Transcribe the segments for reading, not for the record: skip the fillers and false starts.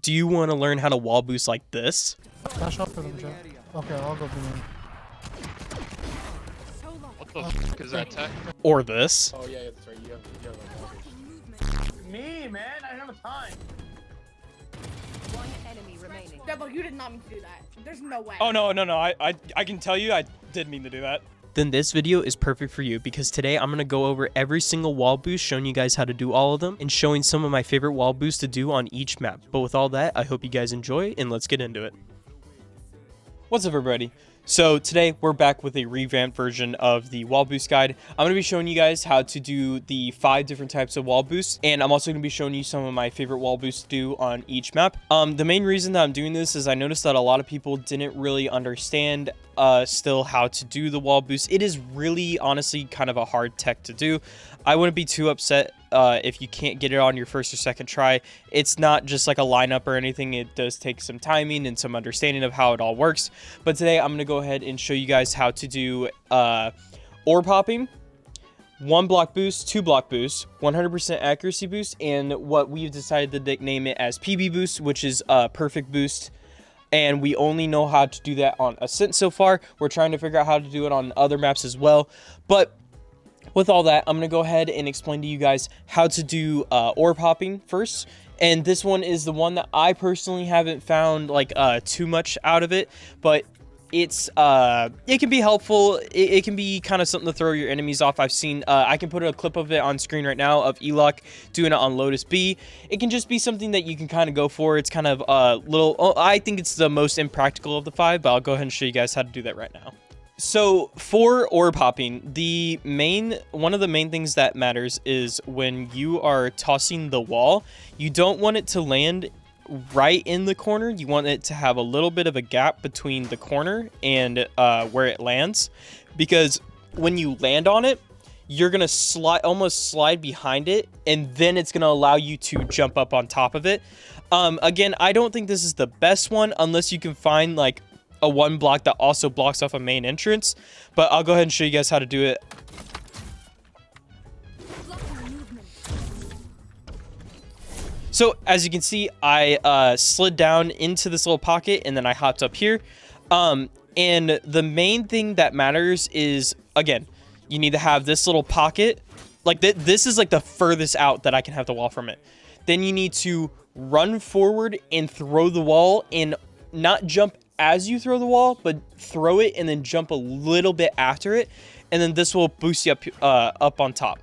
do you want to learn how to wall boost like this? Dash up for them, Joe. Okay, I'll go for them. What the fuck is that tech? Or this? Oh yeah, that's right. You have Me, man, I don't have time. One enemy remaining. Deadlock, you did not mean to do that. There's no way. Oh, no. I can tell you I did mean to do that. Then this video is perfect for you because today I'm going to go over every single wall boost, showing you guys how to do all of them and showing some of my favorite wall boosts to do on each map. But with all that, I hope you guys enjoy and let's get into it. What's up, everybody? So today we're back with a revamped version of the wall boost guide. I'm going to be showing you guys how to do the 5 different types of wall boosts, and I'm also going to be showing you some of my favorite wall boosts to do on each map. The main reason that I'm doing this is I noticed that a lot of people didn't really understand still how to do the wall boost. It is really honestly kind of a hard tech to do. I wouldn't be too upset if you can't get it on your first or second try. It's not just like a lineup or anything. It does take some timing and some understanding of how it all works. But today I'm going to go ahead and show you guys how to do orb hopping, 1 block boost, 2 block boost, 100% accuracy boost, and what we've decided to nickname it as PB boost, which is perfect boost. And we only know how to do that on Ascent so far. We're trying to figure out how to do it on other maps as well. But with all that, I'm going to go ahead and explain to you guys how to do orb hopping first. And this one is the one that I personally haven't found like too much out of it, but it's it can be helpful. It can be kind of something to throw your enemies off. I've seen I can put a clip of it on screen right now of elok doing it on Lotus B. It can just be something that you can kind of go for. It's kind of I think it's the most impractical of the 5, but I'll go ahead and show you guys how to do that right now. So for orb hopping, one of the main things that matters is when you are tossing the wall, you don't want it to land right in the corner. You want it to have a little bit of a gap between the corner and where it lands, because when you land on it, you're gonna almost slide behind it, and then it's gonna allow you to jump up on top of it. Again, I don't think this is the best one unless you can find like a 1 block that also blocks off a main entrance, but I'll go ahead and show you guys how to do it. So as you can see, I slid down into this little pocket and then I hopped up here. And the main thing that matters is, again, you need to have this little pocket. Like this is like the furthest out that I can have the wall from it. Then you need to run forward and throw the wall, and not jump as you throw the wall, but throw it and then jump a little bit after it, and then this will boost you up on top.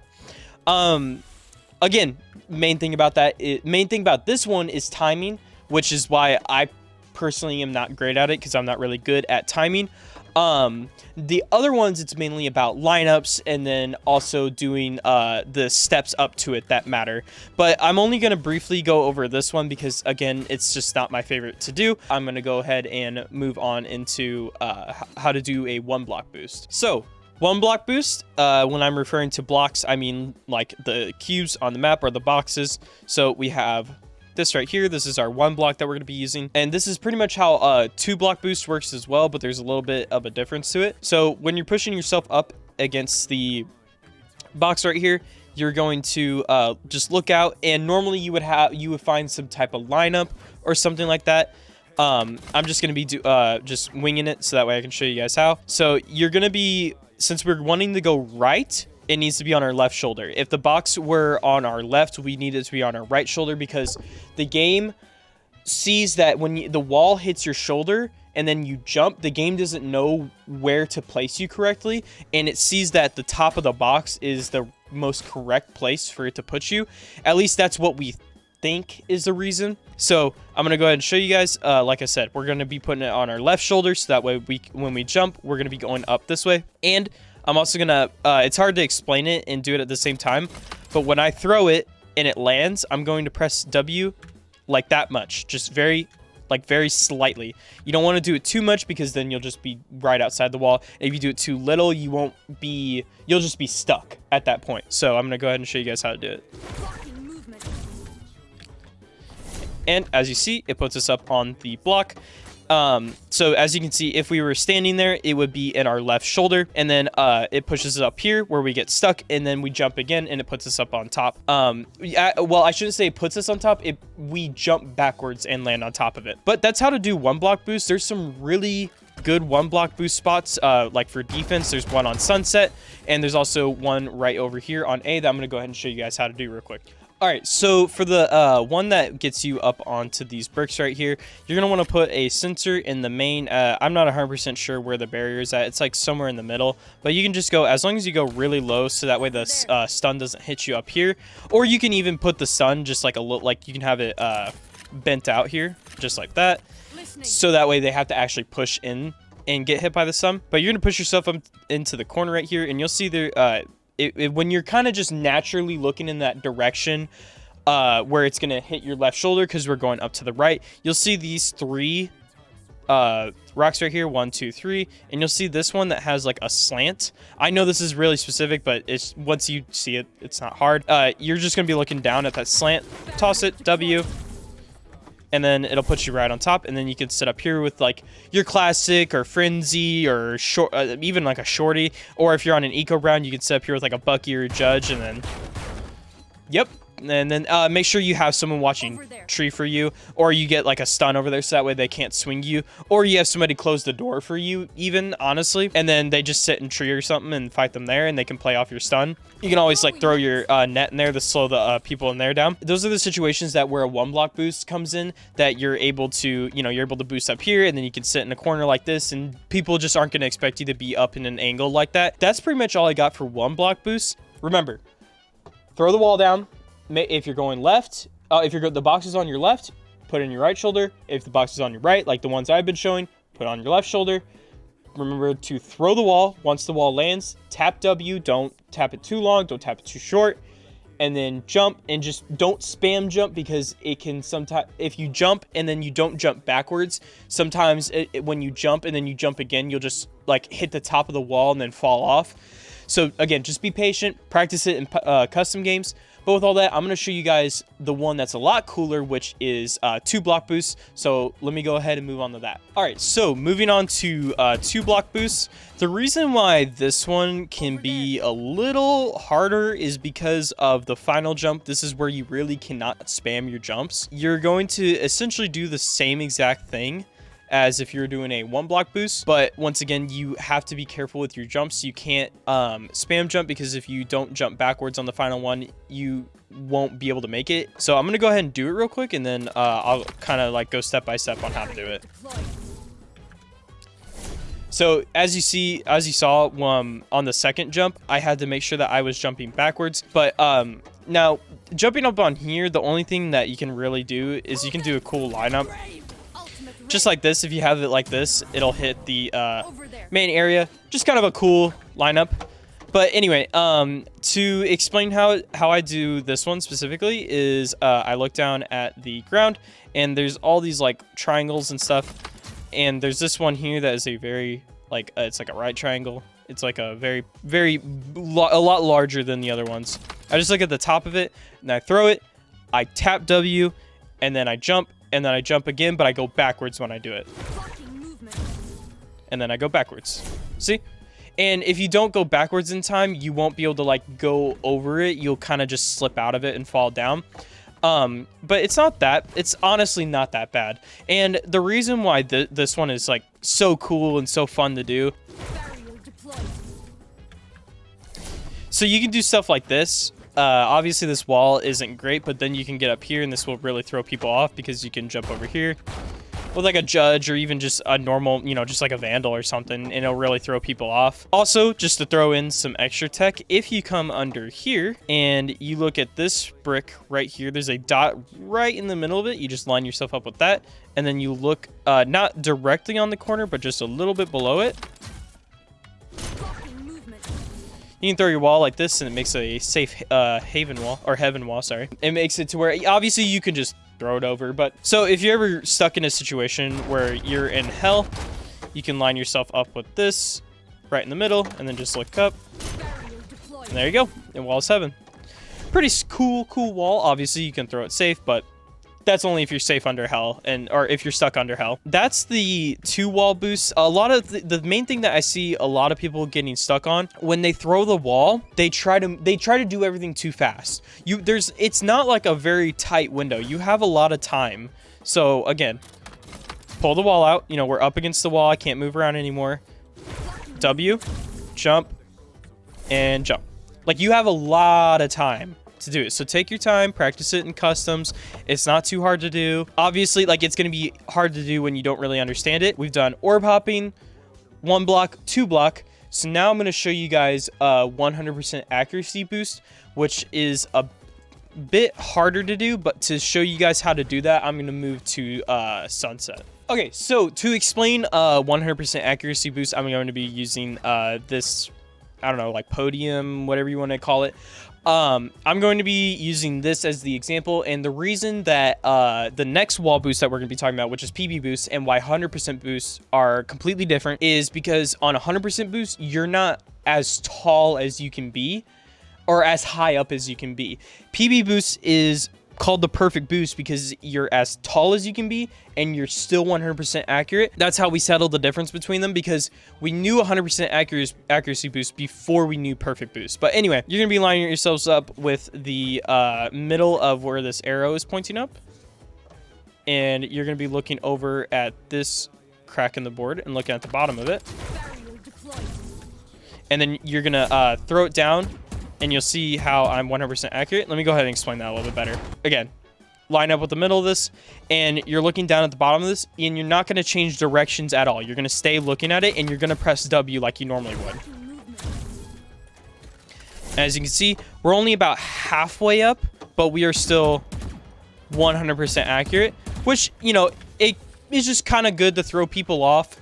Again, main thing about this one is timing, which is why I personally am not great at it, because I'm not really good at timing. The other ones, it's mainly about lineups and then also doing the steps up to it that matter. But I'm only going to briefly go over this one because, again, it's just not my favorite to do. I'm going to go ahead and move on into how to do a 1 block boost. So 1 block boost, when I'm referring to blocks, I mean like the cubes on the map or the boxes. So we have this right here. This is our 1 block that we're going to be using, and this is pretty much how 2 block boost works as well, but there's a little bit of a difference to it. So when you're pushing yourself up against the box right here, you're going to just look out, and normally you would find some type of lineup or something like that. I'm just going to be just winging it so that way I can show you guys how. So you're going to be, since we're wanting to go right, it needs to be on our left shoulder. If the box were on our left, we need it to be on our right shoulder, because the game sees that when the wall hits your shoulder and then you jump, the game doesn't know where to place you correctly, and it sees that the top of the box is the most correct place for it to put you. At least that's what we think is the reason. So I'm going to go ahead and show you guys. Like I said, we're going to be putting it on our left shoulder, so that way when we jump, we're going to be going up this way. And I'm also gonna, it's hard to explain it and do it at the same time, but when I throw it and it lands, I'm going to press W like that much, just very slightly. You don't want to do it too much, because then you'll just be right outside the wall. If you do it too little, you'll just be stuck at that point. So I'm gonna go ahead and show you guys how to do it. And as you see, it puts us up on the block. So as you can see, if we were standing there, it would be in our left shoulder, and then it pushes us up here where we get stuck, and then we jump again, and it puts us up on top. Well, I shouldn't say it puts us on top. We jump backwards and land on top of it. But that's how to do one block boost. There's some really good one block boost spots, like for defense. There's one on Sunset, and there's also one right over here on A that I'm gonna go ahead and show you guys how to do real quick. All right, so for the one that gets you up onto these bricks right here, you're going to want to put a sensor in the main. I'm not 100% sure where the barrier is at. It's like somewhere in the middle, but you can just go, as long as you go really low, so that way the stun doesn't hit you up here. Or you can even put the stun just like a little, like you can have it bent out here, just like that. So that way they have to actually push in and get hit by the stun. But you're going to push yourself up into the corner right here, and you'll see there... when you're kind of just naturally looking in that direction where it's going to hit your left shoulder because we're going up to the right, you'll see these three rocks right here, 1, 2, 3, and you'll see this one that has like a slant. I know this is really specific, but it's once you see it, it's not hard. You're just going to be looking down at that slant, toss it, W, and then it'll put you right on top, and then you can sit up here with like your classic or frenzy or short, even like a shorty, or if you're on an eco round, you can sit up here with like a Bucky or a Judge, and then and then make sure you have someone watching tree for you, or you get like a stun over there so that way they can't swing you, or you have somebody close the door for you even, honestly, and then they just sit in tree or something and fight them there, and they can play off your stun. You can always like throw your net in there to slow the people in there down. Those are the situations that where a one block boost comes in, that you're able to, you're able to boost up here, and then you can sit in a corner like this, and people just aren't going to expect you to be up in an angle like that. That's pretty much all I got for one block boost. Remember, throw the wall down. If you're going left, if the box is on your left, put it in your right shoulder. If the box is on your right, like the ones I've been showing, put it on your left shoulder. Remember to throw the wall. Once the wall lands, tap W. Don't tap it too long. Don't tap it too short. And then jump, and just don't spam jump, because it can sometimes, if you jump and then you don't jump backwards, sometimes when you jump and then you jump again, you'll just like hit the top of the wall and then fall off. So again, just be patient, practice it in custom games. But with all that, I'm going to show you guys the one that's a lot cooler, which is 2 block boosts. So let me go ahead and move on to that. All right, so moving on to 2 block boosts. The reason why this one can be a little harder is because of the final jump. This is where you really cannot spam your jumps. You're going to essentially do the same exact thing as if you're doing a 1 block boost, but once again, you have to be careful with your jumps. You can't spam jump, because if you don't jump backwards on the final one, you won't be able to make it. So I'm gonna go ahead and do it real quick, and then I'll kind of like go step by step on how to do it. So as you saw on the second jump, I had to make sure that I was jumping backwards. But now jumping up on here, the only thing that you can really do is you can do a cool lineup. Just like this. If you have it like this, it'll hit the main area. Just kind of a cool lineup. But anyway, to explain how I do this one specifically is I look down at the ground, and there's all these like triangles and stuff. And there's this one here that is a very like it's like a right triangle. It's like a a lot larger than the other ones. I just look at the top of it, and I throw it. I tap W, and then I jump. And then I jump again, but I go backwards when I do it. And then I go backwards. See? And if you don't go backwards in time, you won't be able to like go over it. You'll kind of just slip out of it and fall down. But it's honestly not that bad. And the reason why this one is like so cool and so fun to do. So you can do stuff like this. Obviously this wall isn't great, but then you can get up here, and this will really throw people off, because you can jump over here with like a Judge, or even just a normal, just like a Vandal or something, and it'll really throw people off. Also, just to throw in some extra tech, if you come under here and you look at this brick right here, there's a dot right in the middle of it. You just line yourself up with that, and then you look not directly on the corner, but just a little bit below it. You can throw your wall like this, and it makes a safe heaven wall, sorry. It makes it to where, obviously, you can just throw it over. But so if you're ever stuck in a situation where you're in hell, you can line yourself up with this right in the middle, and then just look up. And there you go. And wall's heaven. Pretty cool wall. Obviously, you can throw it safe, but that's only if you're safe under hell or if you're stuck under hell. That's the 2 wall boosts. A lot of the main thing that I see a lot of people getting stuck on when they throw the wall, they try to do everything too fast. It's not like a very tight window. You have a lot of time. So again, pull the wall out. You know, we're up against the wall. I can't move around anymore. W, jump, and jump. Like, you have a lot of time to do it. So take your time, practice it in customs. It's not too hard to do. Obviously, like, it's going to be hard to do when you don't really understand it. We've done orb hopping, 1 block, 2 block. So now I'm going to show you guys 100% accuracy boost, which is a bit harder to do, but to show you guys how to do that, I'm going to move to sunset. Okay, so to explain 100% accuracy boost, I'm going to be using this, I don't know, like podium, whatever you want to call it. I'm going to be using this as the example, and the reason that the next wall boost that we're going to be talking about, which is PB boost, and why 100% boosts are completely different, is because on 100% boost, you're not as tall as you can be, or as high up as you can be. PB boost is called the perfect boost because you're as tall as you can be and you're still 100% accurate. That's how we settled the difference between them, because we knew 100% accuracy boost before we knew perfect boost. But anyway, you're gonna be lining yourselves up with the middle of where this arrow is pointing up, and you're gonna be looking over at this crack in the board and looking at the bottom of it, and then you're gonna throw it down, and you'll see how I'm 100% accurate. Let me go ahead and explain that a little bit better. Again, line up with the middle of this, and you're looking down at the bottom of this, and you're not going to change directions at all. You're going to stay looking at it, and you're going to press W like you normally would. As you can see, we're only about halfway up, but we are still 100% accurate, which, you know, it is just kind of good to throw people off.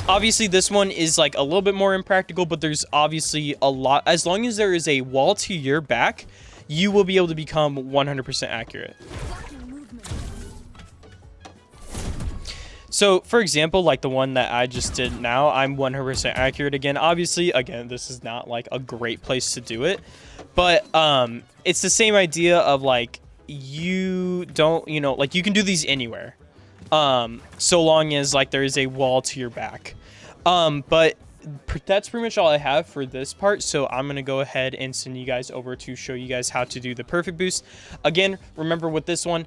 Obviously, this one is like a little bit more impractical, but there's obviously a lot. As long as there is a wall to your back, you will be able to become 100% accurate. So, for example, like the one that I just did now, I'm 100% accurate again. Obviously, again, this is not like a great place to do it, but it's the same idea of like, you don't, you know, like you can do these anywhere. So long as like there is a wall to your back. But that's pretty much all I have for this part. So I'm going to go ahead and send you guys over to show you guys how to do the perfect boost. Again, remember with this one,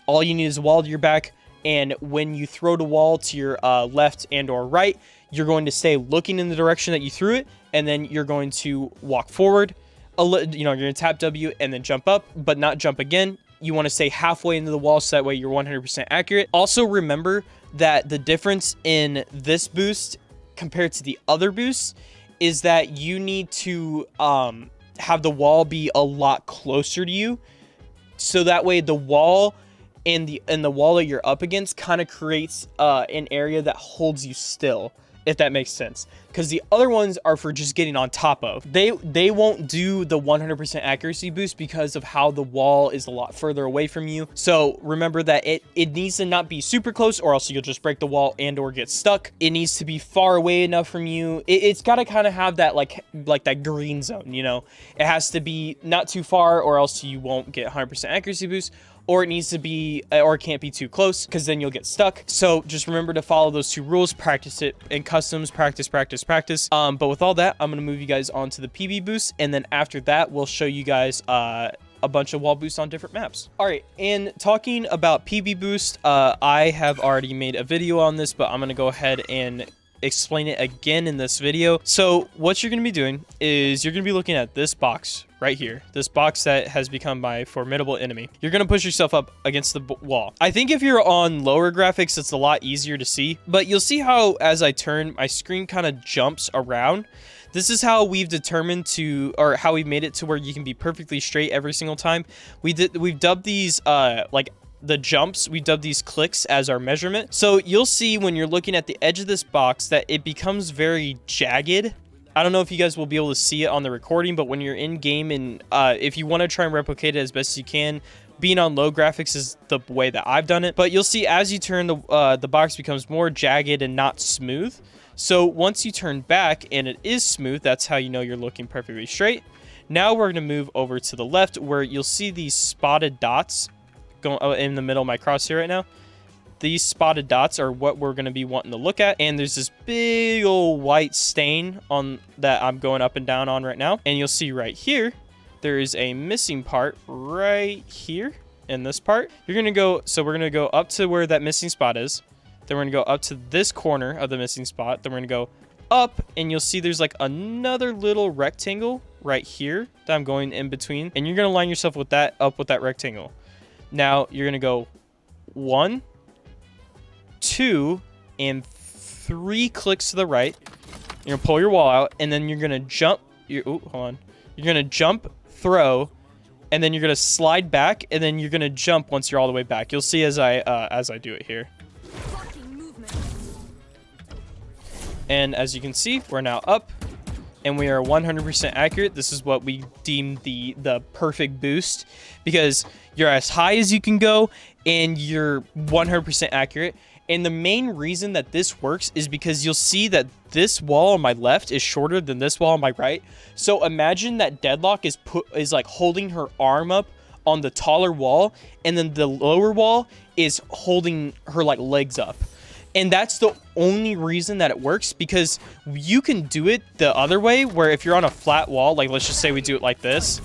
all you need is a wall to your back. And when you throw the wall to your left and or right, you're going to stay looking in the direction that you threw it. And then you're going to walk forward. You know, you're going to tap W and then jump up, but not jump again. You want to stay halfway into the wall so that way you're 100% accurate. Also remember that the difference in this boost compared to the other boosts is that you need to have the wall be a lot closer to you, so that way the wall and the wall that you're up against kind of creates an area that holds you still, if that makes sense. Because the other ones are for just getting on top of. They won't do the 100% accuracy boost because of how the wall is a lot further away from you. So remember that it needs to not be super close, or else you'll just break the wall and or get stuck. It needs to be far away enough from you. It's got to kind of have that like that green zone, you know. It has to be not too far, or else you won't get 100% accuracy boost. Or it needs to be, or it can't be too close, because then you'll get stuck. So just remember to follow those 2 rules. Practice it in customs. Practice. But with all that, I'm going to move you guys on to the PB boost. And then after that, we'll show you guys a bunch of wall boosts on different maps. All right, and talking about PB boost, I have already made a video on this, but I'm going to go ahead and explain it again in this video. So what you're going to be doing is you're going to be looking at this box right here, this box that has become my formidable enemy. You're going to push yourself up against the wall. I think if you're on lower graphics, it's a lot easier to see, but you'll see how as I turn, my screen kind of jumps around. This is how we've determined to, or how we made it to where you can be perfectly straight every single time. We've dubbed these like the jumps, we dub these clicks as our measurement. So you'll see when you're looking at the edge of this box that it becomes very jagged. I don't know if you guys will be able to see it on the recording, but when you're in game, and if you want to try and replicate it as best as you can, being on low graphics is the way that I've done it. But you'll see as you turn, the box becomes more jagged and not smooth. So once you turn back and it is smooth, that's how you know you're looking perfectly straight. Now we're going to move over to the left, where you'll see these spotted dots going in the middle of my crosshair right now. These spotted dots are what we're going to be wanting to look at. And there's this big old white stain on that I'm going up and down on right now. And you'll see right here, there is a missing part right here in this part. You're going to go, so we're going to go up to where that missing spot is. Then we're going to go up to this corner of the missing spot. Then we're going to go up, and you'll see there's like another little rectangle right here that I'm going in between. And you're going to line yourself with that up with that rectangle. Now you're going to go 1, 2, and 3 clicks to the right. You're gonna pull your wall out, and then you're gonna jump. Hold on. You're gonna jump, throw, and then you're gonna slide back, and then you're gonna jump once you're all the way back. You'll see as I do it here. And as you can see, we're now up, and we are 100% accurate. This is what we deem the perfect boost, because you're as high as you can go, and you're 100% accurate. And the main reason that this works is because you'll see that this wall on my left is shorter than this wall on my right. So imagine that Deadlock is like holding her arm up on the taller wall, and then the lower wall is holding her like legs up. And that's the only reason that it works, because you can do it the other way, where if you're on a flat wall, like let's just say we do it like this,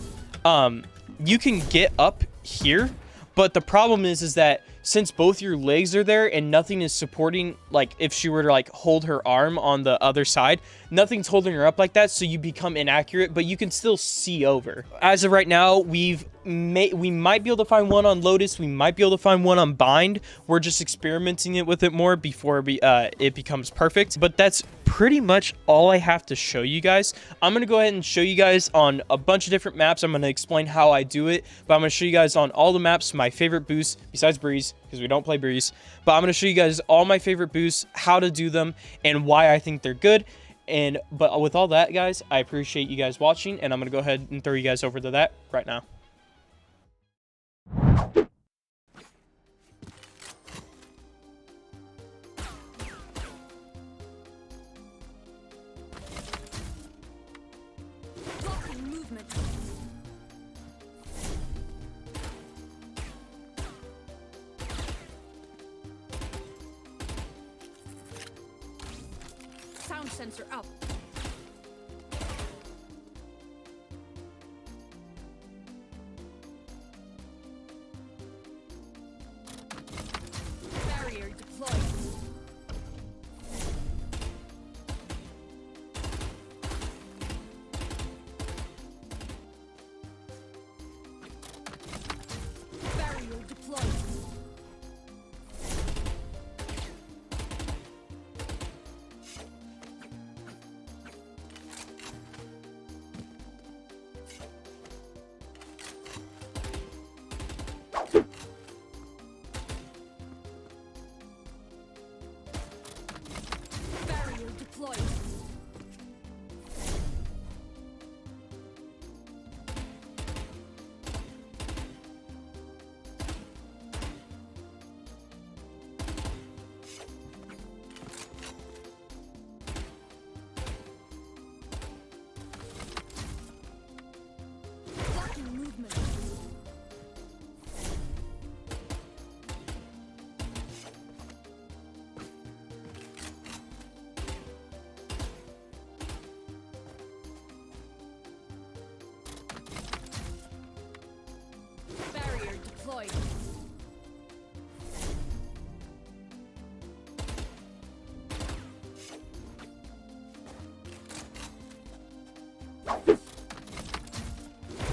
you can get up here. But the problem is that since both your legs are there and nothing is supporting, like if she were to like hold her arm on the other side, nothing's holding her up like that, so you become inaccurate, but you can still see over. As of right now, we might be able to find one on Lotus, we might be able to find one on Bind. We're just experimenting it with it more before it becomes perfect. But that's pretty much all I have to show you guys. I'm gonna go ahead and show you guys on a bunch of different maps. I'm gonna explain how I do it, but I'm gonna show you guys on all the maps my favorite boosts besides Breeze, because we don't play Breeze. But I'm gonna show you guys all my favorite boosts, how to do them, and why I think they're good. But with all that, guys, I appreciate you guys watching, and I'm gonna go ahead and throw you guys over to that right now. Sound sensor up. Barrier deployed. Barrier deployed. Barrier deployed. Blocking movement. Barrier deployed.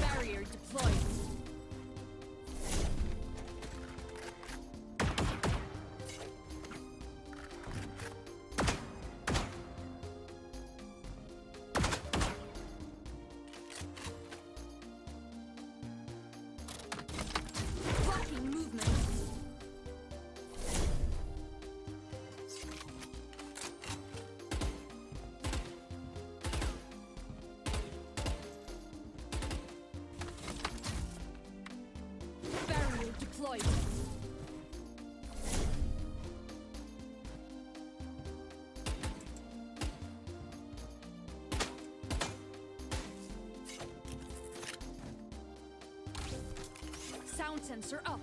Barrier deployed. Blocking movement. Barrier deployed. Sound sensor up.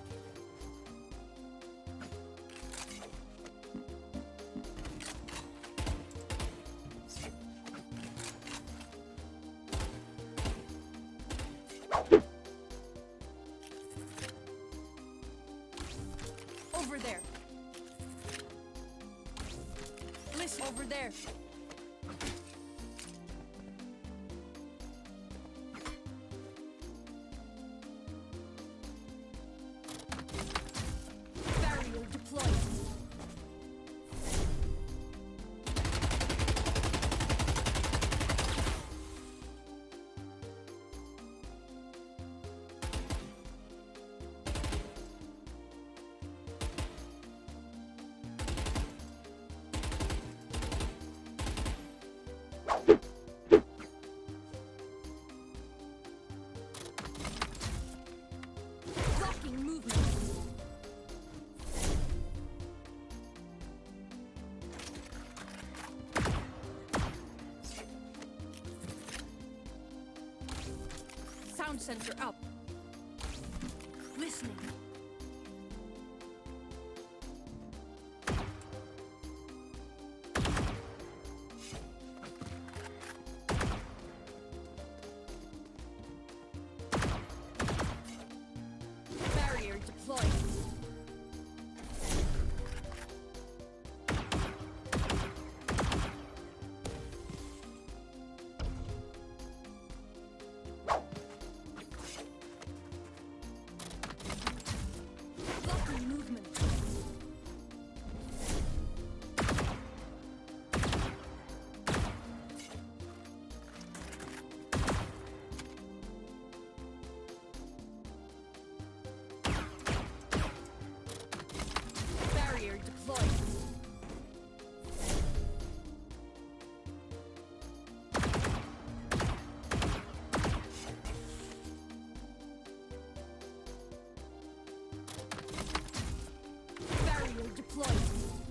Listen over there. Barrier deployed. Blocking movement. Sound sensor up. Listening. Barrier deployed. Blocking movement. Barrier deployed. Barrier deployed.